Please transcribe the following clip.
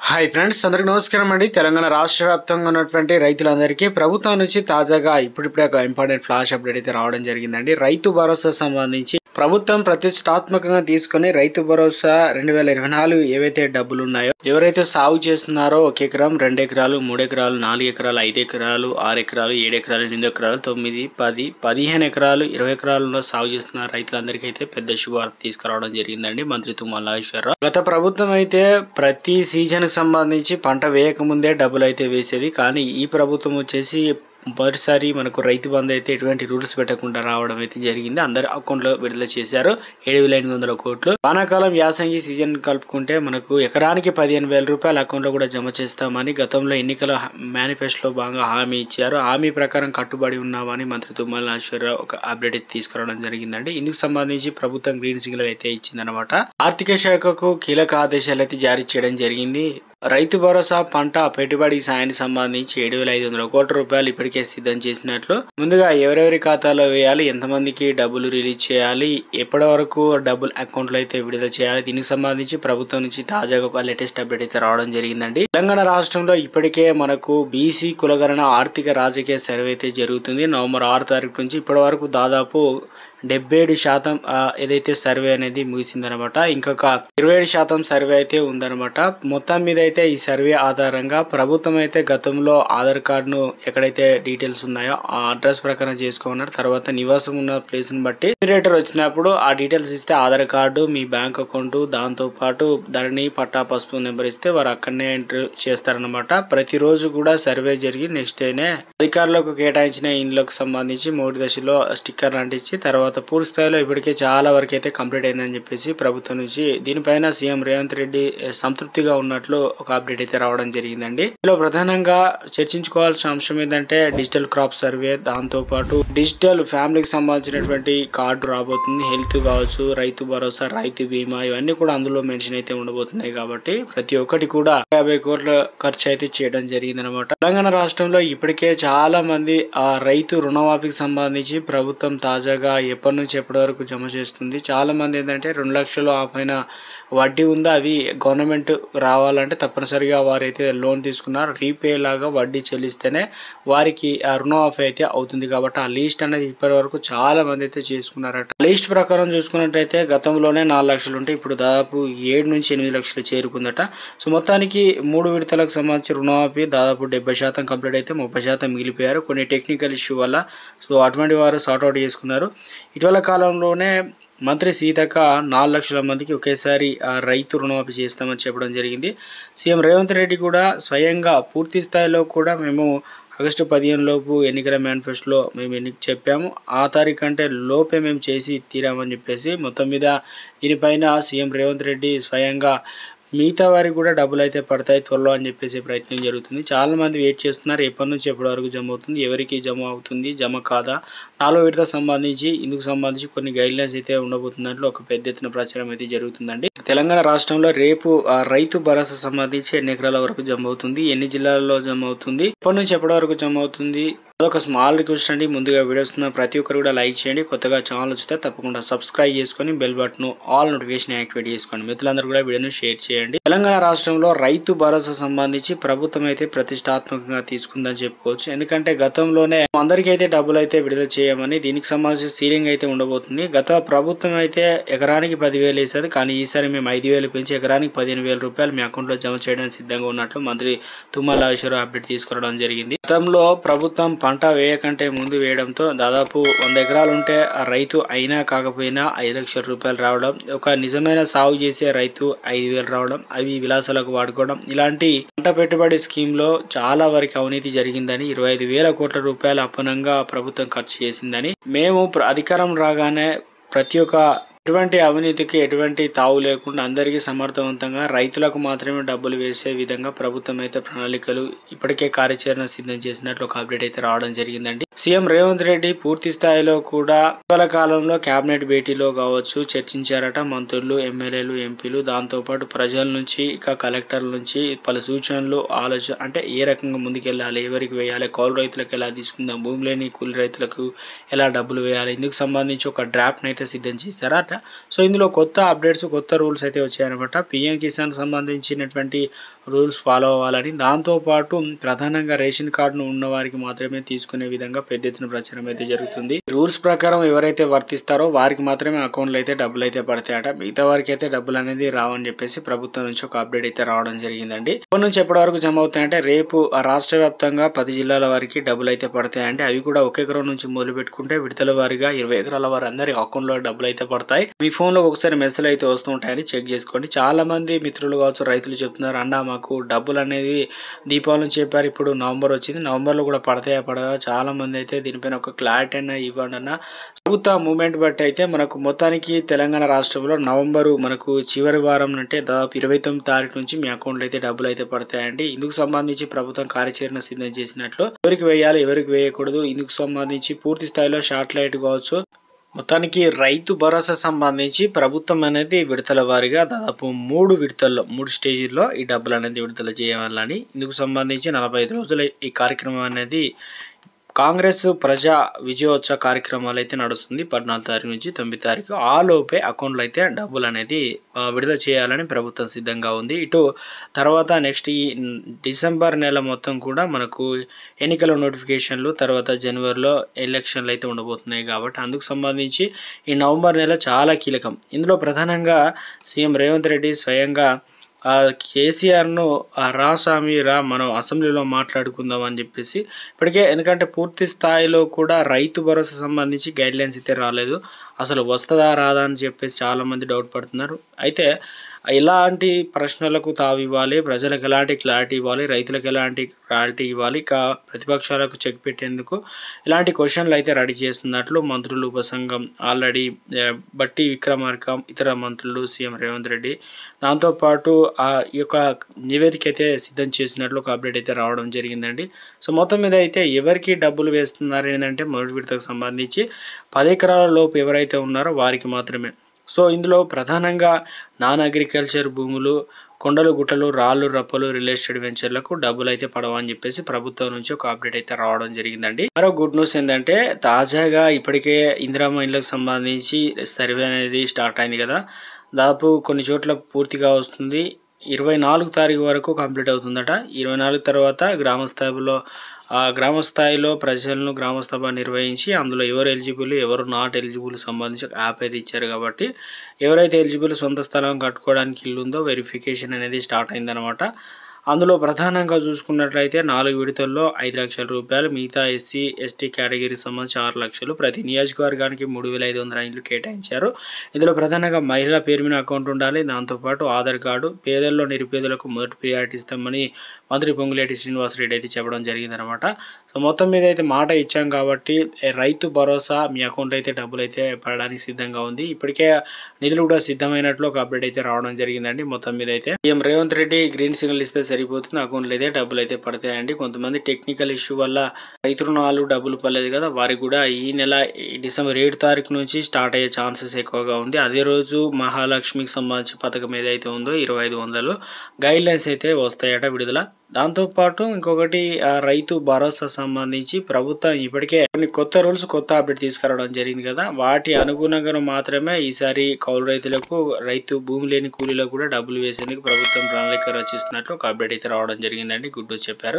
Hi friends, అందరికీ నమస్కారం అండి. తెలంగాణ రాష్ట్ర వ్యాప్తంగా ఉన్నటువంటి రైతులందరికీ ప్రభుత్వం నుంచి తాజాగా ఇప్పుడిప్పుడే ఒక ఇంపార్టెంట్ ఫ్లాష్ అప్డేట్ అయితే రావడం జరిగిందండి. రైతు భరోసా సంబంధించి ప్రభుత్వం ప్రతిష్టాత్మకంగా తీసుకుని రైతు భరోసా 2024 ఏవైతే డబ్బులు ఉన్నాయో, ఎవరైతే సాగు చేస్తున్నారో 1 ఎకరం, 2 ఎకరాలు, 3 ఎకరాలు, 4 ఎకరాలు, 5 ఎకరాలు, 6 ఎకరాలు, 7 ఎకరాలు, 8 ఎకరాలు, 9, 10, 15 ఎకరాలు, 20 ఎకరాలలో సాగు చేస్తున్న రైతులందరికీ అయితే పెద్ద శుభవార్త తీసుకురావడం జరిగిందండి మంత్రి తుమ్మల నాగేశ్వరరావు. గత ప్రభుత్వం అయితే ప్రతి సీజన్ సంబంధించి పంట వేయకముందే డబ్బులు అయితే వేసేది. కానీ ఈ ప్రభుత్వం వచ్చేసి మరోసారి మనకు రైతు బంధు అయితే ఎటువంటి రూల్స్ పెట్టకుండా రావడం అయితే జరిగింది. అందరి అకౌంట్లో విడుదల చేశారు 7,800 కోట్లు. వానాకాలం యాసంగి సీజన్ కలుపుకుంటే మనకు ఎకరానికి 15,000 రూపాయల అకౌంట్లో కూడా జమ చేస్తామని గతంలో ఎన్నికల మేనిఫెస్టోలో భాగంగా హామీ ఇచ్చారు. హామీ ప్రకారం కట్టుబడి ఉన్నామని మంత్రి తుమ్మల నాగేశ్వరరావు ఒక అప్డేట్ అయితే తీసుకురావడం జరిగిందండి. ఇందుకు సంబంధించి ప్రభుత్వం గ్రీన్ సిగ్నల్ అయితే ఇచ్చిందనమాట. ఆర్థిక శాఖకు కీలక ఆదేశాలు అయితే జారీ చేయడం జరిగింది. రైతు భరోసా పంట పెట్టుబడి సాయానికి సంబంధించి 7,500 కోట్ల రూపాయలు ఇప్పటికే సిద్ధం చేసినట్లు, ముందుగా ఎవరెవరి ఖాతాలో వేయాలి, ఎంతమందికి డబ్బులు రిలీజ్ చేయాలి, ఎప్పటి వరకు డబ్బులు అకౌంట్లో అయితే విడుదల చేయాలి, దీనికి సంబంధించి ప్రభుత్వం నుంచి తాజాగా ఒక లేటెస్ట్ అప్డేట్ అయితే రావడం జరిగిందండి. తెలంగాణ రాష్ట్రంలో ఇప్పటికే మనకు బీసీ కులగణన ఆర్థిక రాజకీయ సర్వే అయితే జరుగుతుంది. నవంబర్ 6 తారీఖు నుంచి ఇప్పటి వరకు దాదాపు 77% ఏదైతే సర్వే అనేది ముగిసిందనమాట. ఇంకొక 27% సర్వే అయితే ఉందనమాట. మొత్తం మీద అయితే ఈ సర్వే ఆధారంగా ప్రభుత్వం అయితే గతంలో ఆధార్ కార్డును ఎక్కడైతే డీటెయిల్స్ ఉన్నాయో ఆ అడ్రస్ ప్రకారం చేసుకోమన్నారు. తర్వాత నివాసం ఉన్న ప్లేస్ ని బట్టి రేటర్ వచ్చినప్పుడు ఆ డీటెయిల్స్ ఇస్తే ఆధార్ కార్డు, మీ బ్యాంక్ అకౌంట్, దాంతో పాటు ధరణి పట్టా పసుపు నెంబర్ ఇస్తే వారు అక్కడనే ఎంటర్ చేస్తారనమాట. ప్రతిరోజు కూడా సర్వే జరిగి నెక్స్ట్ డేనే అధికారులకు కేటాయించిన ఇండ్లకు సంబంధించి 3 దశలో స్టిక్కర్లు అంటించి తర్వాత పూర్తి స్థాయిలో ఇప్పటికే చాలా వరకు అయితే కంప్లీట్ అయిందని చెప్పేసి ప్రభుత్వం నుంచి దీనిపైన సీఎం రేవంత్ రెడ్డి సంతృప్తిగా ఉన్నట్లు ఒక అప్డేట్ అయితే రావడం జరిగిందండి. ఇందులో ప్రధానంగా చర్చించుకోవాల్సిన అంశం ఏంటంటే డిజిటల్ క్రాప్ సర్వే, దాంతో పాటు డిజిటల్ ఫ్యామిలీకి సంబంధించినటువంటి కార్డు రాబోతుంది. హెల్త్ కావచ్చు, రైతు భరోసా, రైతు బీమా, ఇవన్నీ కూడా అందులో మెన్షన్ అయితే ఉండబోతున్నాయి. కాబట్టి ప్రతి ఒక్కటి కూడా 50 కోట్ల ఖర్చు అయితే చేయడం జరిగింది అనమాట. తెలంగాణ రాష్ట్రంలో ఇప్పటికే చాలా మంది ఆ రైతు రుణమాఫీకి సంబంధించి ప్రభుత్వం తాజాగా ఎప్పటి నుంచి ఎప్పటి వరకు జమ చేస్తుంది. చాలా మంది ఏంటంటే 2 లక్షలు ఆ పైన వడ్డీ ఉందా, అవి గవర్నమెంట్ రావాలంటే తప్పనిసరిగా వారైతే లోన్ తీసుకున్నారు రీపే లాగా వడ్డీ చెల్లిస్తేనే వారికి ఆ రుణమాఫీ అయితే అవుతుంది. కాబట్టి ఆ లిస్ట్ అనేది ఇప్పటి వరకు చాలా మంది అయితే చేసుకున్నారట. లిస్ట్ ప్రకారం చూసుకున్నట్టయితే గతంలోనే 4 లక్షలు ఉంటే ఇప్పుడు దాదాపు 7 నుంచి 8 లక్షలు చేరుకుందట. సో మొత్తానికి 3 విడతలకు సంబంధించి రుణమాఫీ దాదాపు 70% కంప్లీట్ అయితే 30% మిగిలిపోయారు కొన్ని టెక్నికల్ ఇష్యూ వల్ల. సో అటువంటి వారు సార్ట్అవుట్ చేసుకున్నారు. ఇటీవల కాలంలోనే మంత్రి సీతక్క 4 లక్షల మందికి ఒకేసారి రైతు రుణమాఫీ చేస్తామని చెప్పడం జరిగింది. సీఎం రేవంత్ రెడ్డి కూడా స్వయంగా పూర్తి స్థాయిలో కూడా మేము ఆగస్టు 15 లోపు ఎన్నికల మేనిఫెస్టోలో మేము చెప్పాము, ఆ తారీఖు కంటే లోపే మేము చేసి తీరామని చెప్పేసి మొత్తం మీద దీనిపైన సీఎం రేవంత్ రెడ్డి స్వయంగా మిగతా వారికి కూడా డబ్బులు అయితే పడతాయి త్వరలో అని చెప్పేసి ప్రయత్నం జరుగుతుంది. చాలా మంది వెయిట్ చేస్తున్నారు ఎప్పటి నుంచి ఎప్పటి వరకు జమ అవుతుంది, ఎవరికి జమ అవుతుంది, జమ కాదా, 4వ విడత సంబంధించి ఇందుకు సంబంధించి కొన్ని గైడ్లైన్స్ అయితే ఉండబోతున్నట్లు ఒక పెద్ద ఎత్తున ప్రచారం అయితే జరుగుతుందండి. తెలంగాణ రాష్ట్రంలో రేపు రైతు భరోసా సంబంధించి ఎన్ని ఎకరాల వరకు జమ అవుతుంది, ఎన్ని జిల్లాలలో జమ అవుతుంది, ఎప్పటి నుంచి ఎప్పటి వరకు జమ అవుతుంది, అదొక స్మాల్ రిక్వెస్ట్ అండి. ముందుగా వీడియోస్ ప్రతి ఒక్కరు కూడా లైక్ చేయండి. కొత్తగా ఛానల్ వస్తే తప్పకుండా సబ్స్క్రైబ్ చేసుకొని bell button all notification activate చేసుకోండి. మిత్రులందరూ కూడా వీడియోను షేర్ చేయండి. తెలంగాణ రాష్ట్రంలో రైతు భరోసా సంబంధించి ప్రభుత్వం అయితే ప్రతిష్టాత్మకంగా తీసుకుందని చెప్పుకోవచ్చు. ఎందుకంటే గతంలోనే అందరికీ అయితే డబ్బులు అయితే విడుదల చేయమని దీనికి సంబంధించి సీలింగ్ అయితే ఉండబోతుంది. గత ప్రభుత్వం అయితే ఎకరానికి 10,000 వేసేది, కానీ ఈసారి మేము 5,000 పెంచి ఎకరానికి 15,000 రూపాయలు మీ అకౌంట్లో జమ చేయడానికి సిద్ధంగా ఉన్నట్లు మంత్రి తుమ్మల నాగేశ్వరరావు అప్డేట్ తీసుకురావడం జరిగింది. గతంలో ప్రభుత్వం పంట వేయకంటే ముందు వేయడంతో దాదాపు 100 ఎకరాలు ఉంటే ఆ రైతు అయినా కాకపోయినా 5 లక్షల రూపాయలు రావడం, ఒక నిజమైన సాగు చేసే రైతు 5,000 రావడం, అవి విలాసాలకు వాడుకోవడం, ఇలాంటి పంట పెట్టుబడి స్కీమ్లో చాలా వరకు అవినీతి జరిగిందని 25,000 కోట్ల రూపాయలు అప్పనంగా ప్రభుత్వం ఖర్చు చేసిందని, మేము అధికారం రాగానే ప్రతి ఒక్క ఎటువంటి అవినీతికి ఎటువంటి తావు లేకుండా అందరికీ సమర్థవంతంగా రైతులకు మాత్రమే డబ్బులు వేసే విధంగా ప్రభుత్వం అయితే ప్రణాళికలు ఇప్పటికే కార్యాచరణ సిద్ధం చేసినట్లు ఒక అప్డేట్ అయితే రావడం జరిగిందండి. సీఎం రేవంత్ రెడ్డి పూర్తి స్థాయిలో కూడా ఇటీవల కాలంలో కేబినెట్ భేటీలో కావచ్చు చర్చించారట. మంత్రులు, ఎమ్మెల్యేలు, ఎంపీలు, దాంతోపాటు ప్రజల నుంచి ఇక కలెక్టర్ల నుంచి పలు సూచనలు, ఆలోచన అంటే ఏ రకంగా ముందుకెళ్ళాలి, ఎవరికి వేయాలి, కౌలు రైతులకు ఎలా తీసుకుందాం, భూమి లేని కూలి రైతులకు ఎలా డబ్బులు వేయాలి, ఇందుకు సంబంధించి ఒక డ్రాఫ్ట్ అయితే సిద్ధం చేశారట. సో ఇందులో కొత్త అప్డేట్స్, కొత్త రూల్స్ అయితే వచ్చాయన్నమాట. పీఎం కిసాన్ సంబంధించినటువంటి రూల్స్ ఫాలో అవ్వాలని, దాంతోపాటు ప్రధానంగా రేషన్ కార్డును ఉన్న వారికి మాత్రమే తీసుకునే విధంగా పెద్ద ఎత్తున ప్రచారం అయితే జరుగుతుంది. రూల్స్ ప్రకారం ఎవరైతే వర్తిస్తారో వారికి మాత్రమే అకౌంట్లో అయితే డబ్బులు అయితే పడతాయట. మిగతా వారికి అయితే డబ్బులు అనేది రావని చెప్పేసి ప్రభుత్వం నుంచి ఒక అప్డేట్ అయితే రావడం జరిగిందండి. ఇప్పటి నుంచి ఎప్పటి వరకు జమ అవుతాయంటే రేపు రాష్ట్ర వ్యాప్తంగా 10 జిల్లాల వారికి డబ్బులు అయితే పడతాయంటే అవి కూడా ఒక ఎకరం నుంచి మొదలు పెట్టుకుంటే విడతల వారిగా 20 ఎకరాల వారి అందరి అకౌంట్ లో డబ్బులు అయితే పడతాయి. మీ ఫోన్ లో ఒకసారి మెసేజ్ అయితే వస్తూ ఉంటాయని చెక్ చేసుకోండి. చాలా మంది మిత్రులు కావచ్చు, రైతులు చెప్తున్నారు, అన్న మాకు డబ్బులు అనేది దీపావళి నుంచి చెప్పారు, ఇప్పుడు నవంబర్ వచ్చింది, నవంబర్ లో కూడా పడతాయా పడవా, చాలా మంది అయితే దీనిపైన ఒక క్లారిటీ అన్న ఇవ్వండి అన్న. ప్రభుత్వ మూవ్మెంట్ బట్టి అయితే మనకు మొత్తానికి తెలంగాణ రాష్ట్రంలో నవంబరు మనకు చివరి వారం అంటే దాదాపు 29 తారీఖు నుంచి మీ అకౌంట్లో అయితే డబ్బులు అయితే పడతాయండి. ఇందుకు సంబంధించి ప్రభుత్వం కార్యాచరణ సిద్ధం చేసినట్లు, ఎవరికి వేయాలి ఎవరికి వేయకూడదు, ఇందుకు సంబంధించి పూర్తి స్థాయిలో షార్ట్ లైట్ కావచ్చు, మొత్తానికి రైతు భరోసా సంబంధించి ప్రభుత్వం అనేది విడతల వారీగా దాదాపు 3 విడతల్లో 3 స్టేజీల్లో ఈ డబ్బులు అనేది విడుదల చేయాలని, ఇందుకు సంబంధించి 45 రోజుల ఈ కార్యక్రమం అనేది కాంగ్రెస్ ప్రజా విజయోత్సవ కార్యక్రమాలు అయితే నడుస్తుంది. 14 తారీఖు నుంచి 9 తారీఖు ఆ లోపే అకౌంట్లో అయితే డబ్బులు అనేది విడుదల చేయాలని ప్రభుత్వం సిద్ధంగా ఉంది. ఇటు తర్వాత నెక్స్ట్ ఈ డిసెంబర్ నెల మొత్తం కూడా మనకు ఎన్నికల నోటిఫికేషన్లు, తర్వాత జనవరిలో ఎలక్షన్లు అయితే ఉండబోతున్నాయి కాబట్టి అందుకు సంబంధించి ఈ నవంబర్ నెల చాలా కీలకం. ఇందులో ప్రధానంగా సీఎం రేవంత్ రెడ్డి స్వయంగా కేసీఆర్ను రాస్వామి రా మనం అసెంబ్లీలో మాట్లాడుకుందాం అని చెప్పేసి ఇప్పటికే, ఎందుకంటే పూర్తి స్థాయిలో కూడా రైతు భరోసా సంబంధించి గైడ్లైన్స్ అయితే రాలేదు. అసలు వస్తుందా రాదా అని చెప్పేసి చాలామంది డౌట్ పడుతున్నారు. అయితే ఎలాంటి ప్రశ్నలకు తావివ్వాలి, ప్రజలకు ఎలాంటి క్లారిటీ ఇవ్వాలి, రైతులకు ఎలాంటి క్లారిటీ ఇవ్వాలి, ప్రతిపక్షాలకు చెక్ పెట్టేందుకు ఇలాంటి క్వశ్చన్లు అయితే రెడీ చేస్తున్నట్లు మంత్రులు ఉపసంఘం ఆల్రెడీ బట్టి విక్రమార్క, ఇతర మంత్రులు, సీఎం రేవంత్ రెడ్డి దాంతోపాటు ఈ యొక్క నివేదిక అయితే సిద్ధం చేసినట్లు ఒక అప్డేట్ అయితే రావడం జరిగిందండి. సో మొత్తం మీద అయితే ఎవరికి డబ్బులు వేస్తున్నారు ఏంటంటే మొదటి విడతకు సంబంధించి 10 ఎకరాల లోపు ఎవరైతే ఉన్నారో వారికి మాత్రమే. సో ఇందులో ప్రధానంగా నాన్ అగ్రికల్చర్ భూములు, కొండలు గుట్టలు, రాళ్ళు రప్పలు, రియల్ ఎస్టేట్ వెంచర్లకు డబ్బులు అయితే పడవని చెప్పేసి ప్రభుత్వం నుంచి ఒక అప్డేట్ అయితే రావడం జరిగిందండి. మరో గుడ్ న్యూస్ ఏంటంటే తాజాగా ఇప్పటికే ఇందిరమ్మ ఇళ్లకు సంబంధించి సర్వే అనేది స్టార్ట్ అయింది కదా, దాదాపు కొన్ని చోట్ల పూర్తిగా వస్తుంది. 24 తారీఖు వరకు కంప్లీట్ అవుతుందట. 24 తర్వాత గ్రామ స్థాయిలో ప్రజలను గ్రామసభ నిర్వహించి అందులో ఎవరు ఎలిజిబుల్, ఎవరు నాట్ ఎలిజిబుల్ సంబంధించి యాప్ అయితే ఇచ్చారు కాబట్టి ఎవరైతే ఎలిజిబుల్ సొంత స్థలం కట్టుకోవడానికి ఇల్లు ఉందో వెరిఫికేషన్ అనేది స్టార్ట్ అయిందనమాట. అందులో ప్రధానంగా చూసుకున్నట్లయితే 4 విడతల్లో 5 లక్షల రూపాయలు, మిగతా ఎస్సీ ఎస్టీ కేటగిరీకి సంబంధించి 6 లక్షలు, ప్రతి నియోజకవర్గానికి 3,500 ఇండ్లు కేటాయించారు. ఇందులో ప్రధానంగా మహిళల పేరు మీద అకౌంట్ ఉండాలి, దాంతోపాటు ఆధార్ కార్డు, పేదల్లో నిరుపేదలకు మొదటి ప్రియారిటీ ఇస్తామని మంత్రి పొంగులేటి శ్రీనివాసరెడ్డి అయితే చెప్పడం జరిగిందనమాట. సో మొత్తం మీద అయితే మాట ఇచ్చాం కాబట్టి రైతు భరోసా మీ అకౌంట్ అయితే డబ్బులు అయితే పడడానికి సిద్ధంగా ఉంది. ఇప్పటికే నిధులు కూడా సిద్ధమైనట్లు ఒక అప్డేట్ అయితే రావడం జరిగిందండి. మొత్తం మీద అయితే CM Revanth Reddy green signal ఇస్తే సరిపోతుంది, అకౌంట్లో అయితే డబ్బులు అయితే పడతాయండి. కొంతమంది టెక్నికల్ ఇష్యూ వల్ల రైతు రుణాలు డబ్బులు పడలేదు కదా, వారికి కూడా ఈ నెల డిసెంబర్ 7 తారీఖు నుంచి స్టార్ట్ అయ్యే ఛాన్సెస్ ఎక్కువగా ఉంది. అదే రోజు మహాలక్ష్మికి సంబంధించి పథకం ఏదైతే ఉందో 2500 గైడ్ లైన్స్ అయితే వస్తాయట విడుదల. దాంతోపాటు ఇంకొకటి రైతు భరోసా సంబంధించి ప్రభుత్వం ఇప్పటికే కొన్ని కొత్త రూల్స్, కొత్త అప్డేట్ తీసుకురావడం జరిగింది కదా, వాటి అనుగుణంగా మాత్రమే ఈసారి కౌలు రైతులకు, రైతు భూమి లేని కూలీలకు కూడా డబ్బులు వేసేందుకు ప్రభుత్వం ప్రణాళిక రచిస్తున్నట్లు ఒక అప్డేట్ అయితే రావడం జరిగిందండి. గుడ్ న్యూస్ చెప్పారు.